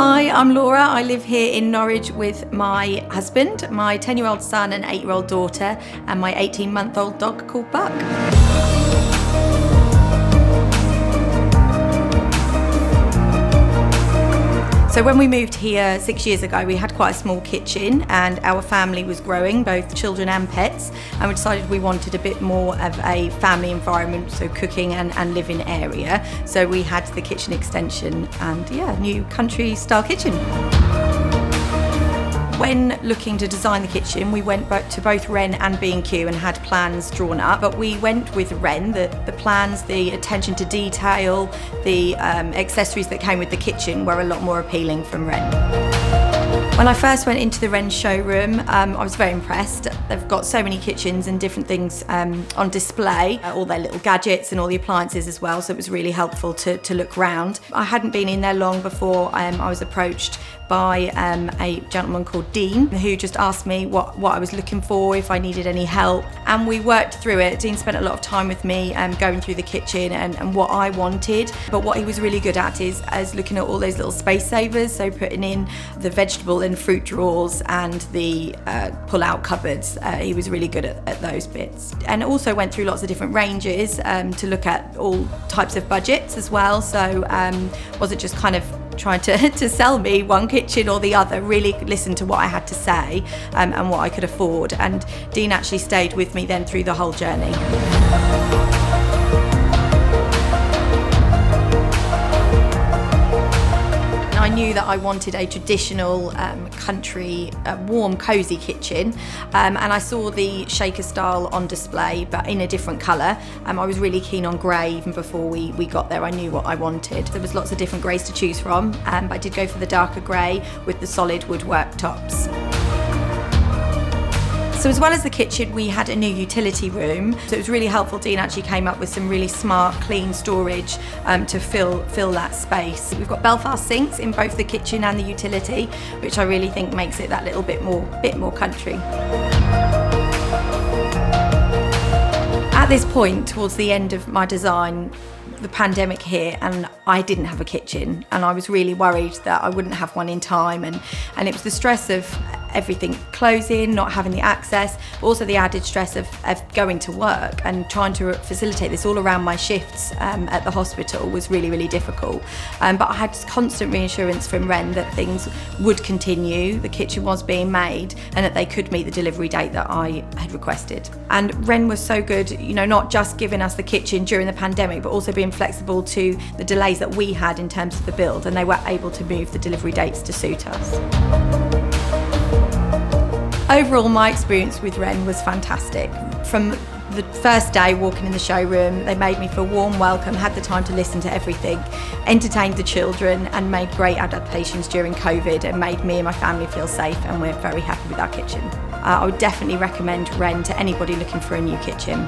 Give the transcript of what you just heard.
Hi, I'm Laura. I live here in Norwich with my husband, my 10-year-old son and 8-year-old daughter, and my 18-month-old dog called Buck. So when we moved here 6 years ago, we had quite a small kitchen and our family was growing, both children and pets, and we decided we wanted a bit more of a family environment, so cooking and living area. So we had the kitchen extension and new country style kitchen. When looking to design the kitchen, we went back to both Wren and B&Q and had plans drawn up, but we went with Wren. The plans, the attention to detail, the accessories that came with the kitchen were a lot more appealing from Wren. When I first went into the Wren showroom, I was very impressed. They've got so many kitchens and different things on display, all their little gadgets and all the appliances as well, so it was really helpful to look round. I hadn't been in there long before I was approached by a gentleman called Dean, who just asked me what I was looking for, if I needed any help, and we worked through it. Dean spent a lot of time with me going through the kitchen and what I wanted, but what he was really good at is looking at all those little space savers, so putting in the vegetable and fruit drawers and the pull-out cupboards. He was really good at those bits, and also went through lots of different ranges to look at all types of budgets as well, so wasn't just kind of trying to sell me one kitchen or the other, really listened to what I had to say and what I could afford. And Dean actually stayed with me then through the whole journey. I knew that I wanted a traditional country, warm, cosy kitchen, and I saw the shaker style on display, but in a different colour. I was really keen on grey even before we got there. I knew what I wanted. There was lots of different greys to choose from, but I did go for the darker grey with the solid wood worktops. So as well as the kitchen, we had a new utility room. So it was really helpful. Dean actually came up with some really smart, clean storage to fill that space. We've got Belfast sinks in both the kitchen and the utility, which I really think makes it that little bit more country. At this point, towards the end of my design, the pandemic hit and I didn't have a kitchen, and I was really worried that I wouldn't have one in time, and it was the stress of everything closing, not having the access, but also the added stress of going to work and trying to facilitate this all around my shifts at the hospital was really, really difficult. But I had constant reassurance from Wren that things would continue, the kitchen was being made, and that they could meet the delivery date that I had requested. And Wren was so good, not just giving us the kitchen during the pandemic, but also being flexible to the delays that we had in terms of the build, and they were able to move the delivery dates to suit us. Overall, my experience with Wren was fantastic. From the first day walking in the showroom, they made me feel warm, welcome, had the time to listen to everything, entertained the children, and made great adaptations during COVID, and made me and my family feel safe, and we're very happy with our kitchen. I would definitely recommend Wren to anybody looking for a new kitchen.